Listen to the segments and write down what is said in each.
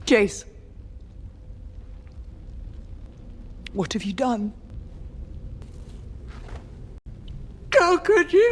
Jace, what have you done? How could you?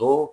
2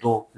2,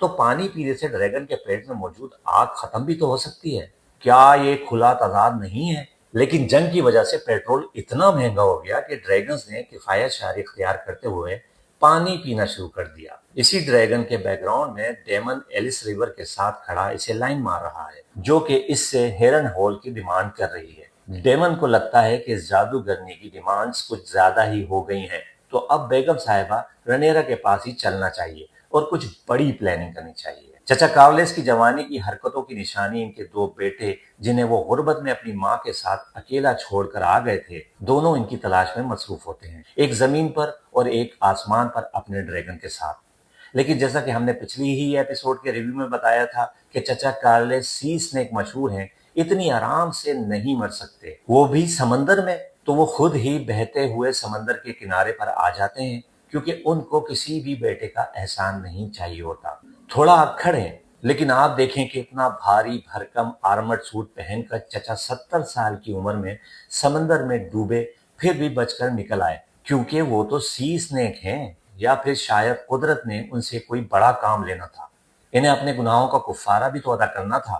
تو پانی پینے سے ڈریگن کے پیٹ میں موجود آگ ختم بھی تو ہو سکتی ہے۔ کیا یہ کھلا تضاد نہیں ہے؟ لیکن جنگ کی وجہ سے پیٹرول اتنا مہنگا ہو گیا کہ ڈریگنز نے کفایت شعاری اختیار کرتے ہوئے پانی پینا شروع کر دیا۔ اسی ڈریگن کے بیک گراؤنڈ میں ڈیمن ایلس ریور کے ساتھ کھڑا اسے لائن مار رہا ہے، جو کہ اس سے ہیرن ہول کی ڈیمانڈ کر رہی ہے۔ ڈیمن کو لگتا ہے کہ اس جادوگرنی کی ڈیمانڈز کچھ زیادہ ہی ہو گئی ہیں، تو اب بیگم صاحبہ رنیرا کے پاس ہی چلنا چاہیے اور کچھ بڑی پلاننگ کرنی چاہیے۔ چچا کارلس کی جوانی کی حرکتوں کی نشانی ان کے دو بیٹے، جنہیں وہ غربت میں اپنی ماں کے ساتھ اکیلا چھوڑ کر آ گئے تھے، دونوں ان کی تلاش میں مصروف ہوتے ہیں، ایک زمین پر اور ایک آسمان پر اپنے ڈریگن کے ساتھ۔ لیکن جیسا کہ ہم نے پچھلی ہی ایپیسوڈ کے ریویو میں بتایا تھا کہ چچا کارلس سی سنیک مشہور ہیں، اتنی آرام سے نہیں مر سکتے، وہ بھی سمندر میں، تو وہ خود ہی بہتے ہوئے سمندر کے کنارے پر آ جاتے ہیں، کیونکہ ان کو کسی بھی بیٹے کا احسان نہیں چاہیے ہوتا۔ تھوڑا اکھڑ ہیں، لیکن آپ دیکھیں کہ اتنا بھاری بھرکم آرمڈ سوٹ پہن کر چچا 70 سال کی عمر میں سمندر میں ڈوبے پھر بھی بچ کر نکل آئے، کیونکہ وہ تو سی سنیک ہیں، یا پھر شاید قدرت نے ان سے کوئی بڑا کام لینا تھا، انہیں اپنے گناہوں کا کفارہ بھی تو ادا کرنا تھا۔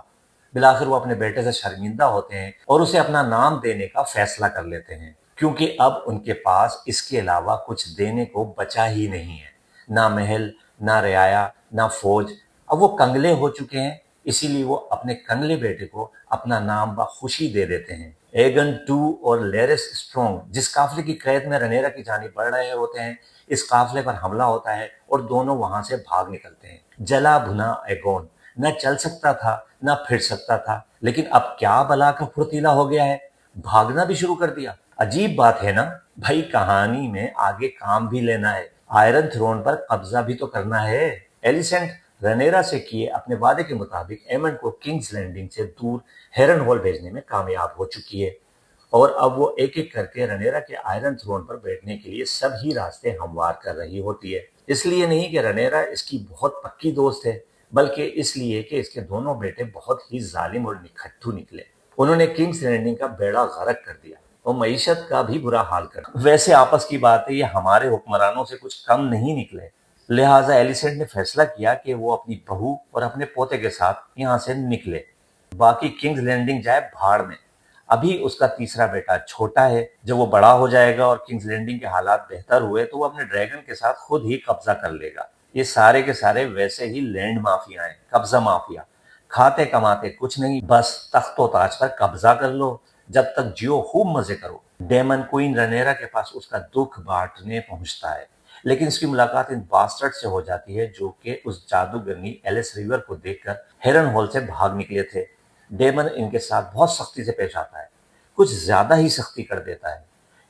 بالآخر وہ اپنے بیٹے سے شرمندہ ہوتے ہیں اور اسے اپنا نام دینے کا فیصلہ کر لیتے ہیں، کیونکہ اب ان کے پاس اس کے علاوہ کچھ دینے کو بچا ہی نہیں ہے، نہ محل، نہ رعایا، نہ فوج۔ اب وہ کنگلے ہو چکے ہیں، اسی لیے وہ اپنے کنگلے بیٹے کو اپنا نام بخوشی دے دیتے ہیں۔ ایگن ٹو اور لیرس اسٹرونگ جس قافلے کی قید میں رنیرا کی جانب بڑھ رہے ہوتے ہیں، اس قافلے پر حملہ ہوتا ہے اور دونوں وہاں سے بھاگ نکلتے ہیں۔ جلا بھنا ایگون نہ چل سکتا تھا نہ پھر سکتا تھا، لیکن اب کیا بلا کا پھرتیلا ہو گیا ہے، بھاگنا بھی شروع کر دیا۔ عجیب بات ہے نا بھائی، کہانی میں آگے کام بھی لینا ہے، آئرن تھرون پر قبضہ بھی تو کرنا ہے۔ ایلیسنٹ رنیرا سے کیے اپنے وعدے کے مطابق ایمنڈ کو کنگز لینڈنگ سے دور ہیرن ہول بھیجنے میں کامیاب ہو چکی ہے، اور اب وہ ایک ایک کر کے رنیرا کے آئرن تھرون پر بیٹھنے کے لیے سب ہی راستے ہموار کر رہی ہوتی ہے۔ اس لیے نہیں کہ رنیرا اس کی بہت پکی دوست ہے، بلکہ اس لیے کہ اس کے دونوں بیٹے بہت ہی ظالم اور نکھٹو نکلے۔ انہوں نے کنگز لینڈنگ کا بیڑا غرق کر دیا اور معیشت کا بھی برا حال کر دیا۔ ویسے آپس کی بات ہے، یہ ہمارے حکمرانوں سے کچھ کم نہیں نکلے، لہٰذا ایلیسنٹ نے فیصلہ کیا کہ وہ اپنی بہو اور اپنے پوتے کے ساتھ یہاں سے نکلے، باقی کنگز لینڈنگ جائے بھاڑ میں۔ ابھی اس کا تیسرا بیٹا چھوٹا ہے، جب وہ بڑا ہو جائے گا اور کنگز لینڈنگ کے حالات بہتر ہوئے تو وہ اپنے ڈریگن کے ساتھ خود ہی قبضہ کر لے گا۔ یہ سارے کے سارے ویسے ہی لینڈ مافیا ہیں، قبضہ مافیا، کھاتے کماتے کچھ نہیں، بس تخت و تاج پر قبضہ کر لو، جب تک جیو خوب مزے کرو۔ ڈیمن کوئن رنیرا کے پاس اس کا دکھ بانٹنے پہنچتا ہے، لیکن اس کی ملاقات ان باسٹرڈ سے ہو جاتی ہے جو کہ اس جادوگرنی ایلس ریور کو دیکھ کر ہیرن ہول سے بھاگ نکلے تھے۔ ڈیمن ان کے ساتھ بہت سختی سے پیش آتا ہے، کچھ زیادہ ہی سختی کر دیتا ہے،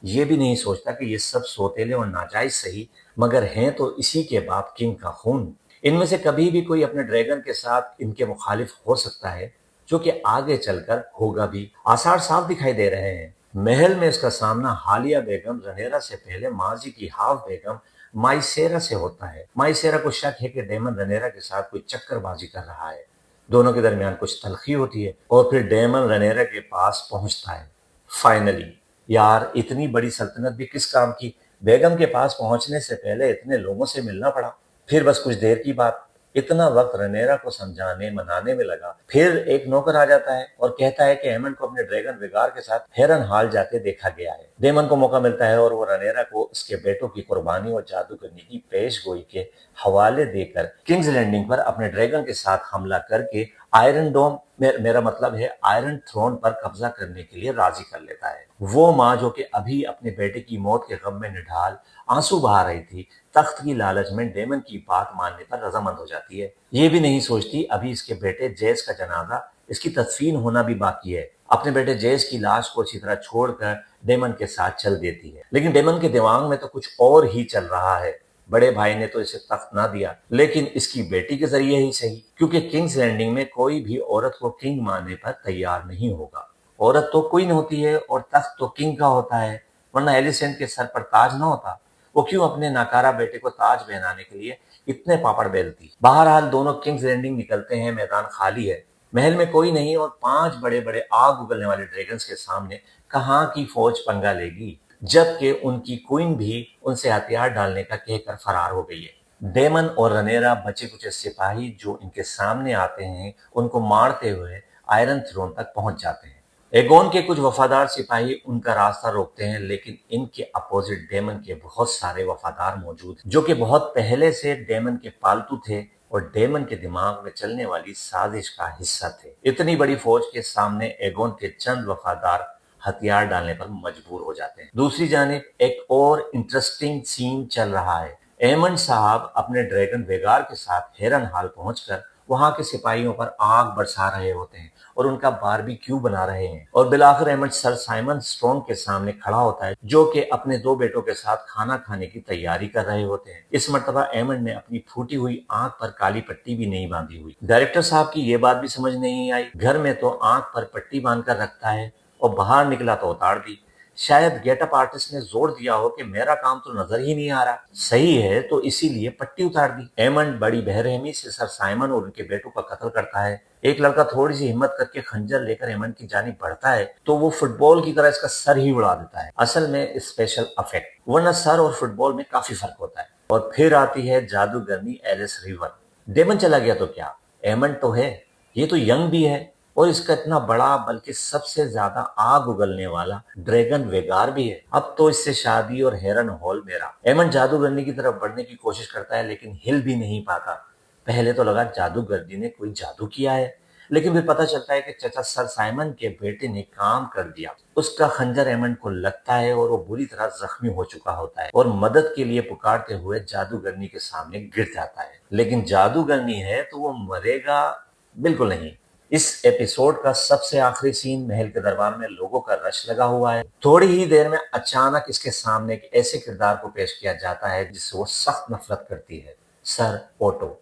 یہ بھی نہیں سوچتا کہ یہ سب سوتیلے اور ناجائز صحیح، مگر ہیں تو اسی کے باپ کنگ کا خون۔ ان میں سے کبھی بھی کوئی اپنے ڈریگن کے ساتھ ان کے مخالف ہو سکتا ہے، جو کہ آگے چل کر ہوگا بھی، آثار صاف دکھائی دے رہے ہیں۔ محل میں اس کا سامنا حالیہ بیگم رنیرا سے پہلے ماضی کی ہاف بیگم مائسیرا سے ہوتا ہے۔ مائسیرا کو شک ہے کہ ڈیمن رنیرا کے ساتھ کوئی چکر بازی کر رہا ہے، دونوں کے درمیان کچھ تلخی ہوتی ہے اور پھر ڈیمن رنیرا کے پاس پہنچتا ہے۔ فائنلی، یار اتنی بڑی سلطنت بھی کس کام کی، بیگم کے پاس پہنچنے سے پہلے اتنے لوگوں سے ملنا پڑا۔ پھر بس کچھ دیر کی بات، اتنا وقت رنیرا کو سمجھانے منانے میں لگا، پھر ایک نوکر آ جاتا ہے اور کہتا ہے کہ ایمنڈ کو اپنے ڈریگن ویگار کے ساتھ ہیرن ہال جاتے دیکھا گیا ہے۔ ڈیمن کو موقع ملتا ہے اور وہ رنیرا کو اس کے بیٹوں کی قربانی اور جادوگرنی کی پیش گوئی کے حوالے دے کر کنگز لینڈنگ پر اپنے ڈریگن کے ساتھ حملہ کر کے آئرن ڈوم، میرا مطلب ہے آئرن تھرون پر قبضہ کرنے کے لیے راضی کر لیتا ہے۔ وہ ماں جو کہ ابھی اپنے بیٹے کی موت کے غم میں نڈھال آنسو بہا رہی تھی، تخت کی لالچ میں ڈیمن کی بات ماننے پر رضامند ہو جاتی ہے۔ یہ بھی نہیں سوچتی ابھی اس کے بیٹے جیس کا جنازہ، اس کی تدفین ہونا بھی باقی ہے۔ اپنے بیٹے جیس کی لاش کو اسی طرح چھوڑ کر ڈیمن کے ساتھ چل دیتی ہے، لیکن ڈیمن کے دماغ میں تو کچھ اور ہی چل رہا ہے۔ بڑے بھائی نے تو اسے تخت نہ دیا، لیکن اس کی بیٹی کے ذریعے ہی صحیح، کیونکہ کنگز لینڈنگ میں کوئی بھی عورت کو کنگ ماننے پر تیار نہیں ہوگا۔ عورت تو کوئن ہوتی ہے اور تخت تو کنگ کا ہوتا ہے، ورنہ ایلیسنٹ کے سر پر تاج نہ ہوتا، وہ کیوں اپنے ناکارہ بیٹے کو تاج پہنانے کے لیے اتنے پاپڑ بیلتی۔ بہرحال دونوں کنگز لینڈنگ نکلتے ہیں، میدان خالی ہے، محل میں کوئی نہیں اور 5 بڑے بڑے آگ اگلنے والے ڈریگنز کے سامنے کہاں کی فوج پنگا لے گی، جبکہ ان کی کوئن بھی ان سے ہتھیار ڈالنے کا کہہ کر فرار ہو گئی ہے۔ ڈیمن اور رنیرا بچے کچھ سپاہی جو ان کے سامنے آتے ہیں ان کو مارتے ہوئے آئرن تھرون تک پہنچ جاتے ہیں۔ ایگون کے کچھ وفادار سپاہی ان کا راستہ روکتے ہیں، لیکن ان کے اپوزٹ ڈیمن کے بہت سارے وفادار موجود ہیں جو کہ بہت پہلے سے ڈیمن کے پالتو تھے اور ڈیمن کے دماغ میں چلنے والی سازش کا حصہ تھے۔ اتنی بڑی فوج کے سامنے ایگون کے چند وفادار ہتھیار ڈالنے پر مجبور ہو جاتے ہیں۔ دوسری جانب ایک اور انٹرسٹنگ سین چل رہا ہے۔ ایمنڈ صاحب اپنے ڈریگن ویگار کے ساتھ ہیرن ہال پہنچ کر وہاں کے سپاہیوں پر آگ برسا رہے ہوتے ہیں اور ان کا باربیکیو بنا رہے ہیں، اور بالآخر ایمنڈ سر سائمن اسٹرونگ کے سامنے کھڑا ہوتا ہے جو کہ اپنے 2 بیٹوں کے ساتھ کھانا کھانے کی تیاری کر رہے ہوتے ہیں۔ اس مرتبہ ایمنڈ نے اپنی پھوٹی ہوئی آنکھ پر کالی پٹی بھی نہیں باندھی ہوئی۔ ڈائریکٹر صاحب کی یہ بات بھی سمجھ نہیں آئی، گھر میں تو آنکھ پر پٹی باندھ کر رکھتا ہے اور باہر نکلا تو اتار دی۔ شاید گیٹ اپ آرٹسٹ نے زور دیا ہو کہ میرا کام تو نظر ہی نہیں آ رہا، صحیح ہے تو اسی لیے پٹی اتار دی۔ ایمنڈ بڑی بہرحمی سے سر سائمن اور ان کے بیٹوں کا قتل کرتا ہے۔ ایک لڑکا تھوڑی سی ہمت کر کے خنجر لے کر ایمنڈ کی جانب بڑھتا ہے تو وہ فٹ بال کی طرح اس کا سر ہی اڑا دیتا ہے، اصل میں اسپیشل افیکٹ، ورنہ سر اور فٹ بال میں کافی فرق ہوتا ہے۔ اور پھر آتی ہے جادوگرنی ایلس ریور۔ ڈیمن چلا گیا تو کیا، ایمنڈ تو ہے، یہ تو ینگ بھی ہے اور اس کا اتنا بڑا بلکہ سب سے زیادہ آگ اگلنے والا ڈریگن ویگار بھی ہے۔ اب تو اس سے شادی اور ہیرن ہال میرا۔ ایمنڈ جادوگرنی کی طرف بڑھنے کی کوشش کرتا ہے لیکن ہل بھی نہیں پاتا۔ پہلے تو لگا جادوگرنی نے کوئی جادو کیا ہے، لیکن پھر پتہ چلتا ہے کہ چچا سر سائمن کے بیٹے نے کام کر دیا۔ اس کا خنجر ایمنڈ کو لگتا ہے اور وہ بری طرح زخمی ہو چکا ہوتا ہے اور مدد کے لیے پکارتے ہوئے جادوگرنی کے سامنے گر جاتا ہے، لیکن جادوگرنی ہے تو وہ مرے گا بالکل نہیں۔ اس ایپیسوڈ کا سب سے آخری سین محل کے دربار میں لوگوں کا رش لگا ہوا ہے۔ تھوڑی ہی دیر میں اچانک اس کے سامنے ایک ایسے کردار کو پیش کیا جاتا ہے جس سے وہ سخت نفرت کرتی ہے، سر اوٹو،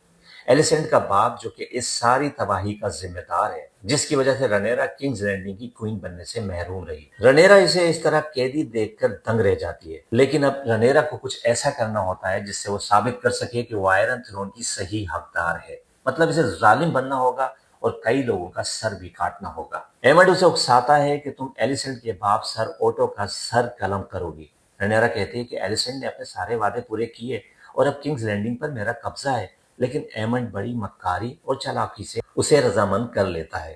ایلیسنڈ کا باپ جو کہ اس ساری تباہی کا ذمہ دار ہے، جس کی وجہ سے رنیرا کنگز لینڈنگ کی کوئین بننے سے محروم رہی۔ رنیرا اسے اس طرح قیدی دیکھ کر دنگ رہ جاتی ہے، لیکن اب رنیرا کو کچھ ایسا کرنا ہوتا ہے جس سے وہ ثابت کر سکے کہ وہ آئرن تھرون کی صحیح حقدار ہے، مطلب اسے ظالم بننا ہوگا اور کئی لوگوں کا سر بھی کاٹنا ہوگا۔ ایمنڈ اسے اکساتا ہے کہ تم ایلیسنڈ کے باپ سر اوٹو کا سر قلم کرو گی۔ رنیرا کہتی ہے کہ ایلیسنڈ نے اپنے سارے وعدے پورے کیے اور اب کنگز لینڈنگ پر میرا قبضہ ہے، لیکن ایمنڈ بڑی مکاری اور چالاکی سے اسے رضامند کر لیتا ہے۔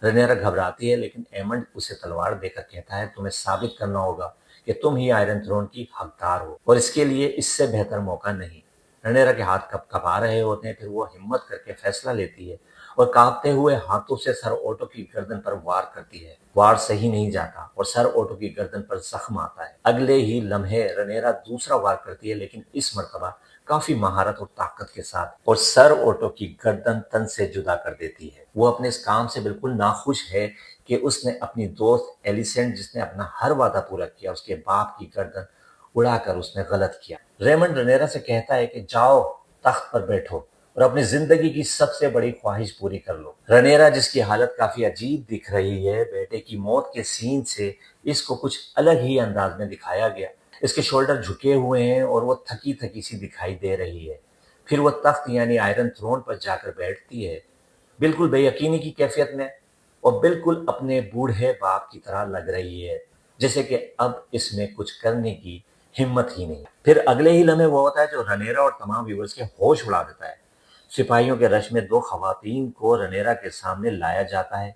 رنیرا گھبراتی ہے لیکن ایمنڈ اسے تلوار دے کر کہتا ہے تمہیں ثابت کرنا ہوگا کہ تم ہی آئرن تھرون کی حقدار ہو اور اس کے لیے اس سے بہتر موقع نہیں۔ رنیرا کے ہاتھ کپ کپا رہے ہوتے ہیں، پھر وہ ہمت کر کے فیصلہ لیتی ہے اور کانپتے ہوئے ہاتھوں سے سر اوٹو کی گردن پر وار کرتی ہے۔ وار صحیح نہیں جاتا اور سر اوٹو کی گردن پر زخم آتا ہے۔ اگلے ہی لمحے رنیرا دوسرا وار کرتی ہے لیکن اس مرتبہ کافی مہارت اور طاقت کے ساتھ، اور سر اوٹو کی گردن تن سے جدا کر دیتی ہے۔ وہ اپنے اس کام سے بالکل ناخوش ہے کہ اس نے اپنی دوست ایلیسنڈ جس نے اپنا ہر وعدہ پورا کیا، اس کے باپ کی گردن اڑا کر اس نے غلط کیا۔ ریمنڈ رنیرا سے کہتا ہے کہ جاؤ تخت پر بیٹھو اور اپنی زندگی کی سب سے بڑی خواہش پوری کر لو۔ رنیرا جس کی حالت کافی عجیب دکھ رہی ہے، بیٹے کی موت کے سین سے اس کو کچھ الگ ہی انداز میں دکھایا گیا۔ اس کے شولڈر جھکے ہوئے ہیں اور وہ تھکی تھکی سی دکھائی دے رہی ہے۔ پھر وہ تخت یعنی آئرن تھرون پر جا کر بیٹھتی ہے، بالکل بے یقینی کی کیفیت میں، اور بالکل اپنے بوڑھے باپ کی طرح لگ رہی ہے، جیسے کہ اب اس میں کچھ کرنے کی ہمت ہی نہیں۔ پھر اگلے ہی لمحے وہ ہوتا ہے جو رنیرا اور تمام ویورز کے ہوش اڑا دیتا ہے۔ سپاہیوں کے رش میں 2 خواتین کو رنیرا کے سامنے لایا جاتا ہے۔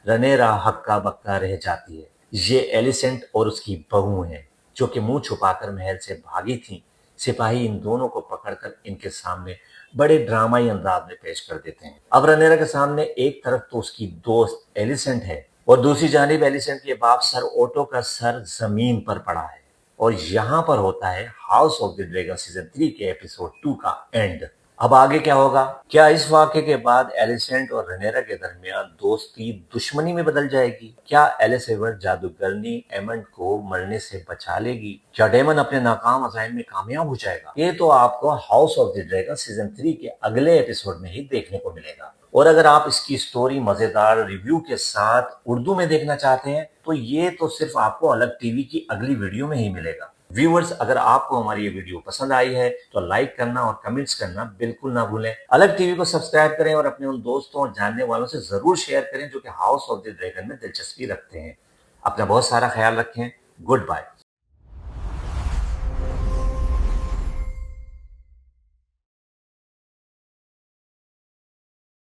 رنیرا ہکا بکا رہ جاتی ہے۔ یہ ایلیسنٹ اور اس کی بہو ہیں جو کہ منہ چھپا کر محل سے بھاگی تھیں۔ سپاہی ان دونوں کو پکڑ کر ان کے سامنے بڑے ڈرامائی انداز میں پیش کر دیتے ہیں۔ اب رنیرا کے سامنے ایک طرف تو اس کی دوست ایلیسنٹ ہے اور دوسری جانب ایلیسنٹ کے باپ سر اوٹو کا سر زمین پر پڑا ہے، اور یہاں پر ہوتا ہے house of the dragon season 3 کے ایپیسوڈ 2 کا اینڈ۔ اب آگے کیا ہوگا؟ کیا اس واقعے کے بعد ایلیسنٹ اور رنیرا کے درمیان دوستی دشمنی میں بدل جائے گی؟ کیا ایلس ایور جادوگرنی ایمنڈ کو مرنے سے بچا لے گی؟ کیا ڈیمن اپنے ناکام عزائم میں کامیاب ہو جائے گا؟ یہ تو آپ کو house of the dragon season 3 کے اگلے ایپیسوڈ میں ہی دیکھنے کو ملے گا۔ اور اگر آپ اس کی سٹوری مزیدار ریویو کے ساتھ اردو میں دیکھنا چاہتے ہیں تو یہ تو صرف آپ کو الگ ٹی وی کی اگلی ویڈیو میں ہی ملے گا۔ ویورز، اگر آپ کو ہماری یہ ویڈیو پسند آئی ہے تو لائک کرنا اور کمنٹس کرنا بالکل نہ بھولیں۔ الگ ٹی وی کو سبسکرائب کریں اور اپنے ان دوستوں اور جاننے والوں سے ضرور شیئر کریں جو کہ ہاؤس آف دی ڈریگن میں دلچسپی رکھتے ہیں۔ اپنا بہت سارا خیال رکھیں۔ Good bye.